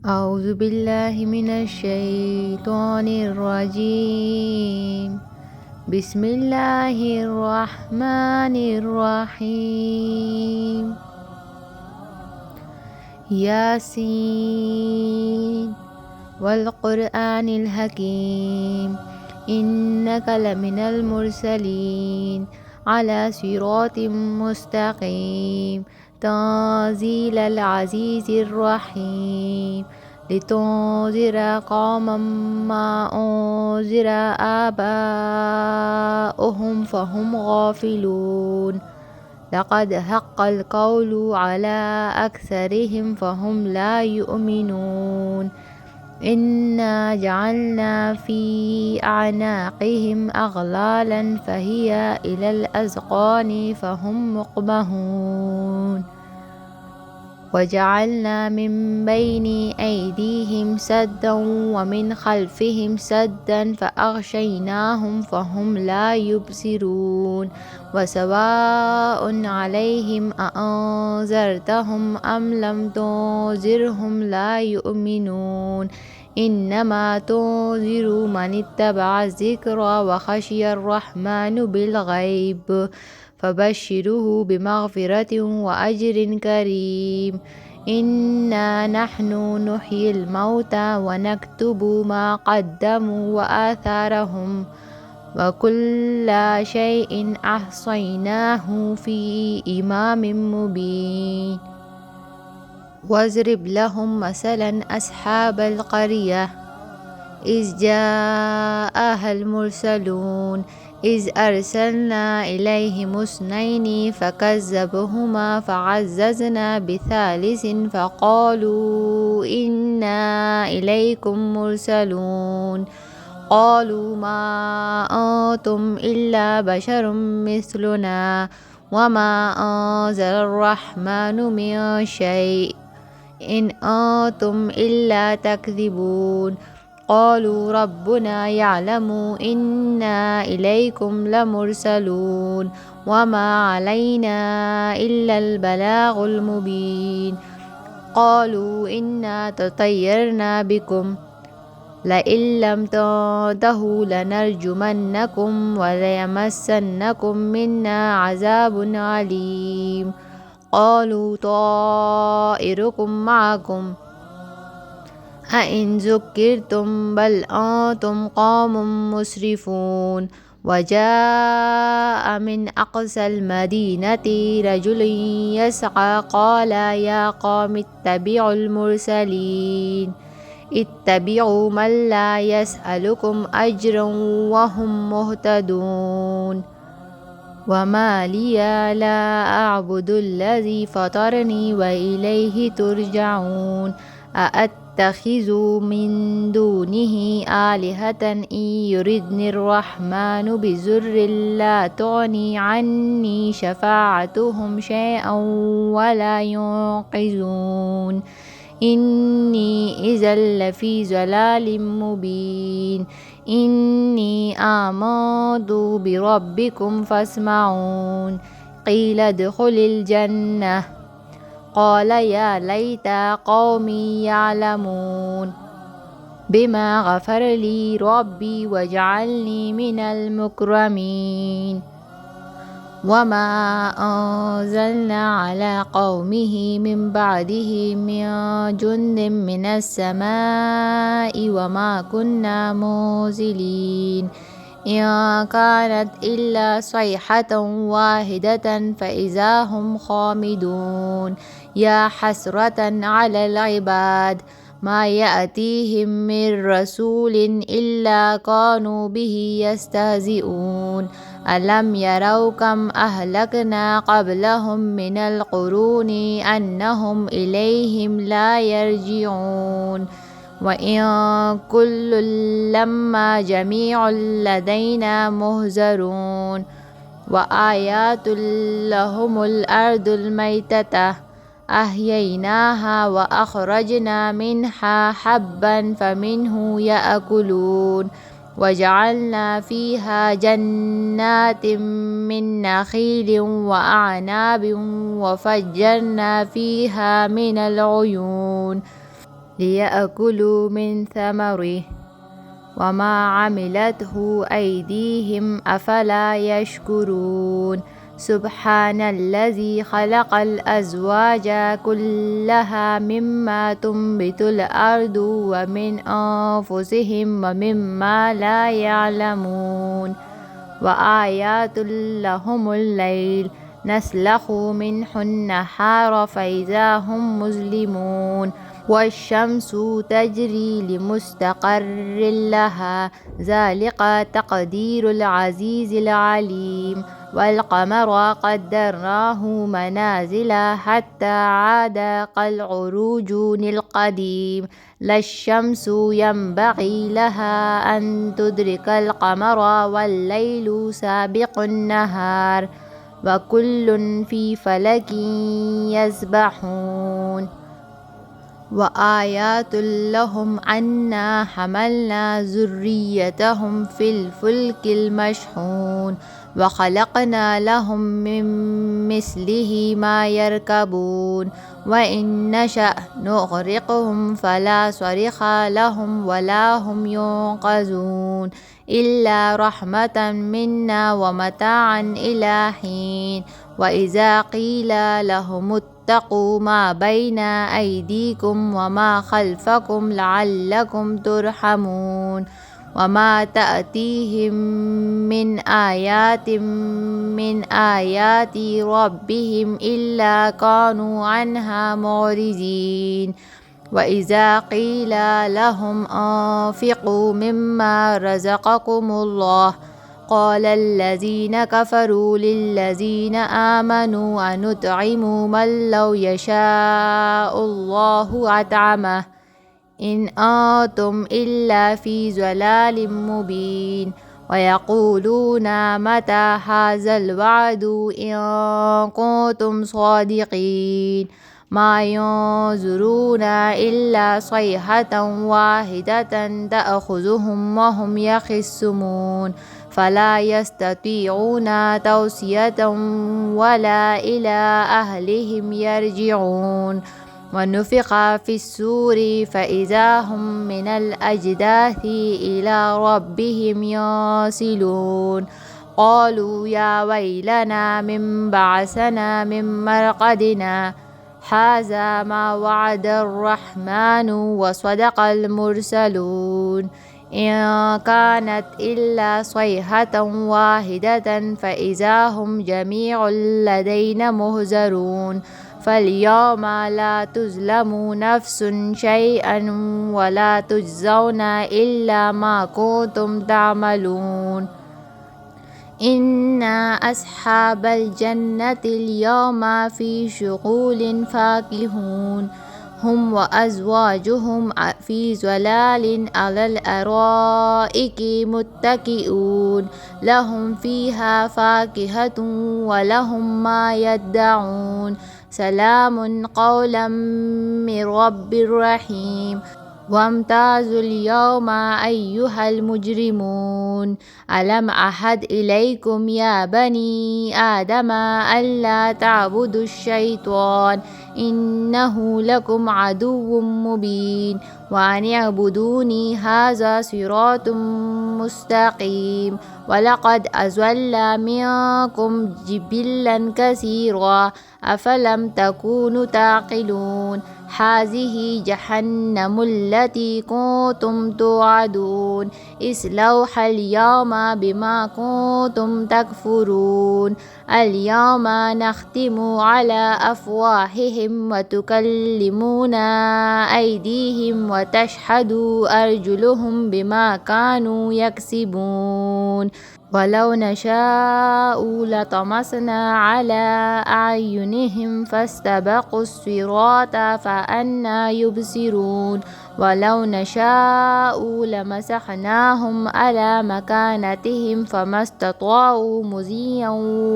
أعوذ بالله من الشيطان الرجيم. بسم الله الرحمن الرحيم. ياسين والقرآن الحكيم إنك لمن المرسلين على صراط مستقيم تنزيل العزيز الرحيم لتنذر قوما ما أنذر آباؤهم فهم غافلون. لقد حق القول على أكثرهم فهم لا يؤمنون. إنا جعلنا في أعناقهم أغلالا فهي إلى الأذقان فهم مقمحون. وجعلنا من بين أيديهم سدا ومن خلفهم سدا فأغشيناهم فهم لا يبصرون. وسواء عليهم أأنذرتهم أم لم تنذرهم لا يؤمنون. إنما تنذر من اتبع الذكر وخشي الرحمن بالغيب فبشره بمغفرة وأجر كريم. إنا نحن نحيي الموتى ونكتب ما قدموا وآثارهم وكل شيء أحصيناه في إمام مبين. واضرب لهم مثلا أصحاب القرية إذ جاءها المرسلون إذ أرسلنا إليهم اثنين فكذبوهما فعززنا بثالث فقالوا إنا إليكم مرسلون. قالوا ما أنتم إلا بشر مثلنا وما أنزل الرحمن من شيء إن أنتم إلا تكذبون. قالوا ربنا يعلم إنا إليكم لمرسلون وما علينا إلا البلاغ المبين. قالوا إنا تطيرنا بكم لئن لم تنتهوا لنرجمنكم وليمسنكم منا عذاب عليم. قالوا طائركم معكم أئن ذكرتم بل أنتم قوم مسرفون. وجاء من أقصى المدينة رجل يسعى قال يا قوم اتبعوا المرسلين اتبعوا من لا يسألكم أجرا وهم مهتدون. وما لي لا أعبد الذي فطرني وإليه ترجعون. أأتخذ من دونه آلهة إن يردني الرحمن بضر لا تغني عني شفاعتهم شيئا ولا ينقذون. إني إذا لفي ضلال مبين. إني آمنت بربكم فاسمعون. قيل ادخل الجنة قال يا ليت قومي يعلمون بما غفر لي ربي وجعلني من المكرمين. وما أنزلنا على قومه من بعده من جند من السماء وما كنا منزلين إن كانت إلا صيحة واحدة فإذا هم خامدون. يا حسرة على العباد ما يأتيهم من رسول إلا كانوا به يستهزئون. ألم يروا كم أهلكنا قبلهم من القرون أنهم إليهم لا يرجعون. وإن كل لما جميع لدينا مهزرون. وآيات لهم الأرض الميتة أحييناها وأخرجنا منها حبا فمنه يأكلون. وجعلنا فيها جنات من نخيل وأعناب وفجرنا فيها من العيون ليأكلوا من ثمره وما عملته أيديهم أفلا يشكرون سبحان الذي خلق الأزواج كلها مما تنبت الأرض ومن أنفسهم ومما لا يعلمون وآيات لهم الليل نسلخ منه النهار فإذا هم مظلمون والشمس تجري لمستقر لها ذلك تقدير العزيز العليم والقمر قدرناه منازل حتى عاد كالعرجون القديم لا الشمس ينبغي لها أن تدرك القمر والليل سابق النهار وكل في فلك يسبحون وآيات لهم أنا حملنا ذريتهم في الفلك المشحون وخلقنا لهم من مثله ما يركبون وإن نشأ نغرقهم فلا صريخ لهم ولا هم ينقذون إلا رحمة منا ومتاعا إلى حين وإذا قيل لهم اتقوا ما بين أيديكم وما خلفكم لعلكم ترحمون وما تأتيهم من آيات ربهم إلا كانوا عنها معرضين وإذا قيل لهم أنفقوا مما رزقكم الله قال الذين كفروا للذين آمنوا أنطعم من لو يشاء الله أطعمه إن أنتم إلا في ضلال مبين ويقولون متى هذا الوعد إن كنتم صادقين ما ينظرون إلا صيحة واحدة تأخذهم وهم يخصمون فلا يستطيعون توصية ولا إلى أهلهم يرجعون ونفخ في السور فإذا هم من الأجداث إلى ربهم ينسلون قالوا يا ويلنا من بعثنا من مرقدنا هذا ما وعد الرحمن وصدق المرسلون إن كانت إلا صيحة واحدة فإذا هم جميع لدينا مهزرون فاليوم لا تظلم نفس شيئا ولا تجزون إلا ما كنتم تعملون إن أصحاب الجنة اليوم في شغل فاكهون هم وأزواجهم في ظلال على الأرائك متكئون لهم فيها فاكهة ولهم ما يدعون سلام قولا من رب رحيم وامتازوا اليوم أيها المجرمون ألم أعهد إليكم يا بني آدم ألا تعبدوا الشيطان إنه لكم عدو مبين وأن اعبدوني هذا صراط مستقيم ولقد أضل منكم جبلا كثيرا أفلم تكونوا تعقلون هذه جهنم التي كنتم توعدون اصلوها اليوم بما كنتم تكفرون اليوم نختم على أفواههم وتكلمنا أيديهم وتشهد أرجلهم بما كانوا يكسبون ولو نشاء لطمسنا على أعينهم فاستبقوا الصراط فأنى يبصرون ولو نشاء لمسخناهم على مكانتهم فما استطاعوا مضيا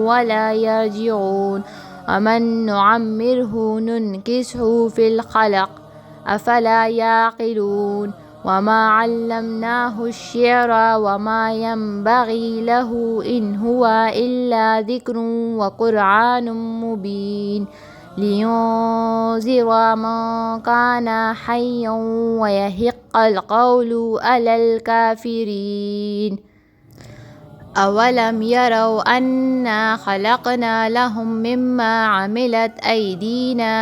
ولا يرجعون ومن نعمره ننكسه في الخلق أفلا يعقلون وما علمناه الشعر وما ينبغي له إن هو إلا ذكر وقرآن مبين لينذر من كان حيا ويحق القول على الكافرين. أولم يروا أنا خلقنا لهم مما عملت أيدينا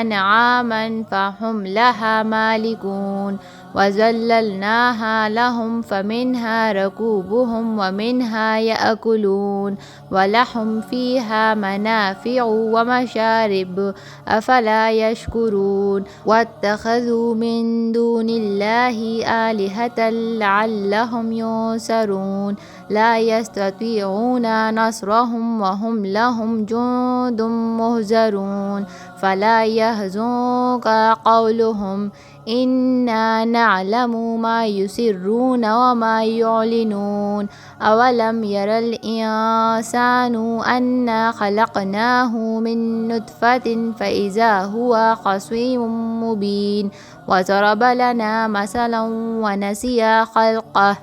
أنعاما فهم لها مالكون وذللناها لهم فمنها ركوبهم ومنها يأكلون ولهم فيها منافع ومشارب أفلا يشكرون واتخذوا من دون الله آلهة لعلهم ينصرون لا يستطيعون نصرهم وهم لهم جند مهزرون فلا يحزنك قولهم إنا نعلم ما يسرون وما يعلنون أولم ير الإنسان أنا خلقناه من نطفة فإذا هو خصيم مبين وضرب لنا مثلا ونسي خلقه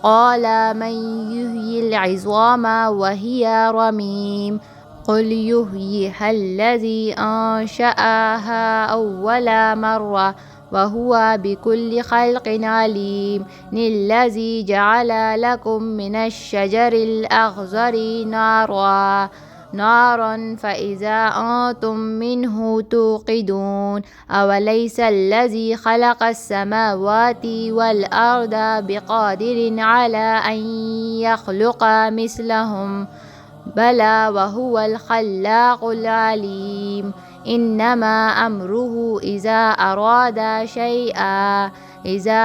قال من يحيي العظام وهي رميم قل يحييها الذي أنشأها أول مرة وهو بكل خلق عليم الذي جعل لكم من الشجر الأخضر نارا فإذا أنتم منه توقدون أوليس الذي خلق السماوات والأرض بقادر على أن يخلق مثلهم بلى وهو الخلاق العليم إنما أمره إذا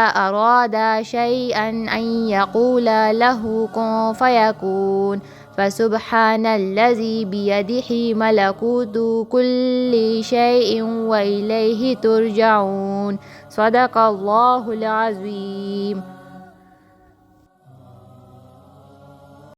أراد شيئا أن يقول له كن فيكون فسبحان الذي بيده ملكوت كل شيء وإليه ترجعون صدق الله العظيم.